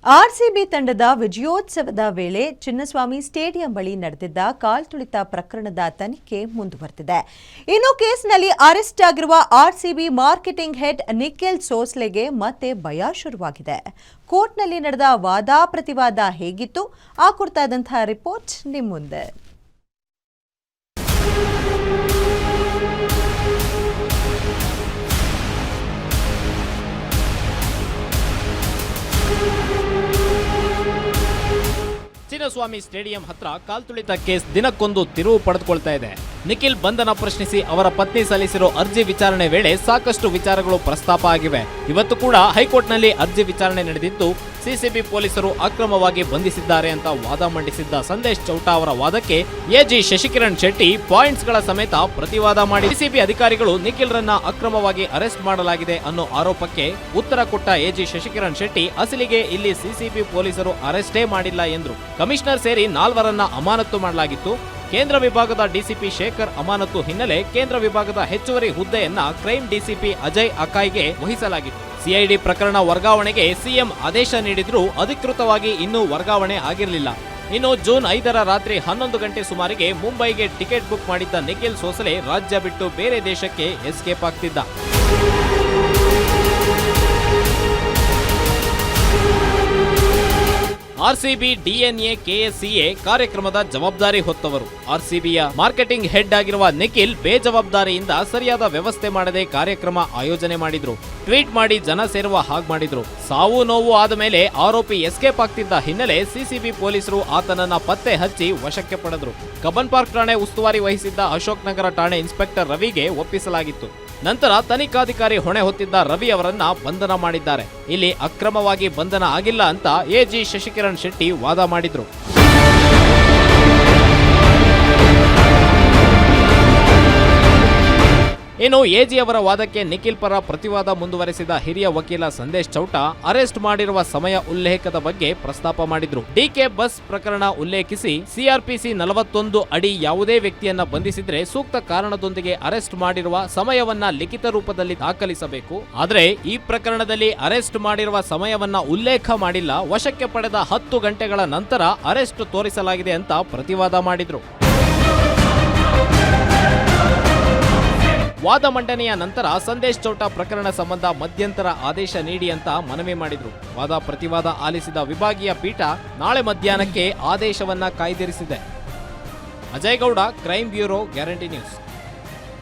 RCB ತಂಡದ ವಿಜಯೋತ್ಸವದ ವೇಳೆ Chinnaswamy stadium ಬಳಿ ನಡೆದಿದ್ದ ಕಾಲ್ತುಳಿತ ಪ್ರಕರಣದ ತನಿಖೆ ಮುಂದುವರೆದಿದೆ. ಇನ್ನು ಕೇಸ್ನಲ್ಲಿ ಅರೆಸ್ಟ್ ಆಗಿರುವ ಆರ್ಸಿಬಿ ಮಾರ್ಕೆಟಿಂಗ್ ಹೆಡ್ ನಿಖಿಲ್ ಸೋಸ್ಲೆಗೆ ಮತ್ತೆ ಭಯ ಶುರುವಾಗಿದೆ. ಕೋರ್ಟ್ನಲ್ಲಿ ನಡೆದ ವಾದ ಪ್ರತಿವಾದ ಹೇಗಿತ್ತು ಆ ಕುರಿತಾದಂತಹ ರಿಪೋರ್ಟ್ ನಿಮ್ಮ ಮುಂದೆ. ಚಿನ್ನಸ್ವಾಮಿ ಸ್ಟೇಡಿಯಂ ಹತ್ರ ಕಾಲ್ತುಳಿತ ಕೇಸ್ ದಿನಕ್ಕೊಂದು ತಿರುವು ಪಡೆದುಕೊಳ್ತಾ ಇದೆ. ನಿಖಿಲ್ ಬಂಧನ ಪ್ರಶ್ನಿಸಿ ಅವರ ಪತ್ನಿ ಸಲ್ಲಿಸಿರೋ ಅರ್ಜಿ ವಿಚಾರಣೆ ವೇಳೆ ಸಾಕಷ್ಟು ವಿಚಾರಗಳು ಪ್ರಸ್ತಾಪ ಆಗಿವೆ. ಇವತ್ತು ಕೂಡ ಹೈಕೋರ್ಟ್ನಲ್ಲಿ ಅರ್ಜಿ ವಿಚಾರಣೆ ನಡೆದಿದ್ದು ಸಿಸಿಬಿ ಪೊಲೀಸರು ಅಕ್ರಮವಾಗಿ ಬಂಧಿಸಿದ್ದಾರೆ ಅಂತ ವಾದ ಮಂಡಿಸಿದ್ದ ಸಂದೇಶ್ ಚೌಟಾ ಅವರ ವಾದಕ್ಕೆ ಎಜಿ ಶಶಿಕಿರಣ್ ಶೆಟ್ಟಿ ಪಾಯಿಂಟ್ಸ್ಗಳ ಸಮೇತ ಪ್ರತಿವಾದ ಮಾಡಿ ಸಿಸಿಬಿ ಅಧಿಕಾರಿಗಳು ನಿಖಿಲ್ ರನ್ನ ಅಕ್ರಮವಾಗಿ ಅರೆಸ್ಟ್ ಮಾಡಲಾಗಿದೆ ಅನ್ನೋ ಆರೋಪಕ್ಕೆ ಉತ್ತರ ಕೊಟ್ಟ ಎಜಿ ಶಶಿಕಿರಣ್ ಶೆಟ್ಟಿ ಅಸಲಿಗೆ ಇಲ್ಲಿ ಸಿಸಿಬಿ ಪೊಲೀಸರು ಅರೆಸ್ಟೇ ಮಾಡಿಲ್ಲ ಎಂದ್ರು. ಕಮಿಷನರ್ ಸೇರಿ 4ರನ್ನ ಅಮಾನತು ಮಾಡಲಾಗಿತ್ತು. ಕೇಂದ್ರ ವಿಭಾಗದ ಡಿಸಿಪಿ ಶೇಖರ್ ಅಮಾನತು ಹಿನ್ನೆಲೆ ಕೇಂದ್ರ ವಿಭಾಗದ ಹೆಚ್ಚುವರಿ ಹುದ್ದೆಯನ್ನ ಕ್ರೈಮ್ ಡಿಸಿಪಿ ಅಜಯ್ ಅಕಾಯ್ಗೆ ವಹಿಸಲಾಗಿತ್ತು. ಸಿಐಡಿ ಪ್ರಕರಣ ವರ್ಗಾವಣೆಗೆ ಸಿಎಂ ಆದೇಶ ನೀಡಿದ್ರೂ ಅಧಿಕೃತವಾಗಿ ಇನ್ನೂ ವರ್ಗಾವಣೆ ಆಗಿರಲಿಲ್ಲ. ಇನ್ನು ಜೂನ್ 5ರ ರಾತ್ರಿ 11 ಗಂಟೆ ಸುಮಾರಿಗೆ ಮುಂಬೈಗೆ ಟಿಕೆಟ್ ಬುಕ್ ಮಾಡಿದ್ದ ನಿಖಿಲ್ ಸೋಸಲೆ ರಾಜ್ಯ ಬಿಟ್ಟು ಬೇರೆ ದೇಶಕ್ಕೆ ಎಸ್ಕೇಪ್ ಆಗ್ತಿದ್ದ. ಆರ್ಸಿಬಿ ಡಿಎನ್ಎ ಕೆಎಸ್ಸಿಎ ಕಾರ್ಯಕ್ರಮದ ಜವಾಬ್ದಾರಿ ಹೊತ್ತವರು. ಆರ್ಸಿಬಿಯ ಮಾರ್ಕೆಟಿಂಗ್ ಹೆಡ್ ಆಗಿರುವ ನಿಖಿಲ್ ಬೇಜವಾಬ್ದಾರಿಯಿಂದ ಸರಿಯಾದ ವ್ಯವಸ್ಥೆ ಮಾಡದೆ ಕಾರ್ಯಕ್ರಮ ಆಯೋಜನೆ ಮಾಡಿದ್ರು. ಟ್ವೀಟ್ ಮಾಡಿ ಜನ ಸೇರುವ ಹಾಗೆ ಮಾಡಿದ್ರು. ಸಾವು ನೋವು ಆದ ಮೇಲೆ ಆರೋಪಿ ಎಸ್ಕೇಪ್ ಆಗ್ತಿದ್ದ ಹಿನ್ನೆಲೆ ಸಿಸಿಬಿ ಪೊಲೀಸರು ಆತನನ್ನ ಪತ್ತೆ ಹಚ್ಚಿ ವಶಕ್ಕೆ ಪಡೆದ್ರು. ಕಬ್ಬನ್ ಪಾರ್ಕ್ ಠಾಣೆ ಉಸ್ತುವಾರಿ ವಹಿಸಿದ್ದ ಅಶೋಕ್ ನಗರ ಠಾಣೆ ಇನ್ಸ್ಪೆಕ್ಟರ್ ರವಿಗೆ ಒಪ್ಪಿಸಲಾಗಿತ್ತು. ನಂತರ ತನಿಖಾಧಿಕಾರಿ ಹೊಣೆ ಹೊತ್ತಿದ್ದ ರವಿ ಅವರನ್ನ ಬಂಧನ ಮಾಡಿದ್ದಾರೆ. ಇಲ್ಲಿ ಅಕ್ರಮವಾಗಿ ಬಂಧನ ಆಗಿಲ್ಲ ಅಂತ ಎಜಿ ಶಶಿಕಿರಣ್ ಶೆಟ್ಟಿ ವಾದ ಮಾಡಿದ್ರು. ಇನ್ನು ಎಜಿ ಅವರ ವಾದಕ್ಕೆ ನಿಖಿಲ್ ಪರ ಪ್ರತಿವಾದ ಮುಂದುವರೆಸಿದ ಹಿರಿಯ ವಕೀಲ ಸಂದೇಶ್ ಚೌಟಾ ಅರೆಸ್ಟ್ ಮಾಡಿರುವ ಸಮಯ ಉಲ್ಲೇಖದ ಬಗ್ಗೆ ಪ್ರಸ್ತಾಪ ಮಾಡಿದ್ರು. ಡಿಕೆ ಬಸ್ ಪ್ರಕರಣ ಉಲ್ಲೇಖಿಸಿ ಸಿಆರ್ಪಿಸಿ 41 ಅಡಿ ಯಾವುದೇ ವ್ಯಕ್ತಿಯನ್ನ ಬಂಧಿಸಿದ್ರೆ ಸೂಕ್ತ ಕಾರಣದೊಂದಿಗೆ ಅರೆಸ್ಟ್ ಮಾಡಿರುವ ಸಮಯವನ್ನ ಲಿಖಿತ ರೂಪದಲ್ಲಿ ದಾಖಲಿಸಬೇಕು. ಆದ್ರೆ ಈ ಪ್ರಕರಣದಲ್ಲಿ ಅರೆಸ್ಟ್ ಮಾಡಿರುವ ಸಮಯವನ್ನ ಉಲ್ಲೇಖ ಮಾಡಿಲ್ಲ. ವಶಕ್ಕೆ ಪಡೆದ 10 ಗಂಟೆಗಳ ನಂತರ ಅರೆಸ್ಟ್ ತೋರಿಸಲಾಗಿದೆ ಅಂತ ಪ್ರತಿವಾದ ಮಾಡಿದ್ರು. ವಾದ ಮಂಡನೆಯ ನಂತರ ಸಂದೇಶ್ ಚೌಟಾ ಪ್ರಕರಣ ಸಂಬಂಧ ಮಧ್ಯಂತರ ಆದೇಶ ನೀಡಿ ಅಂತ ಮನವಿ ಮಾಡಿದ್ರು. ವಾದ ಪ್ರತಿವಾದ ಆಲಿಸಿದ ವಿಭಾಗೀಯ ಪೀಠ ನಾಳೆ ಮಧ್ಯಾಹ್ನಕ್ಕೆ ಆದೇಶವನ್ನ ಕಾಯ್ದಿರಿಸಿದೆ. Ajay Gowda, crime bureau, guarantee news.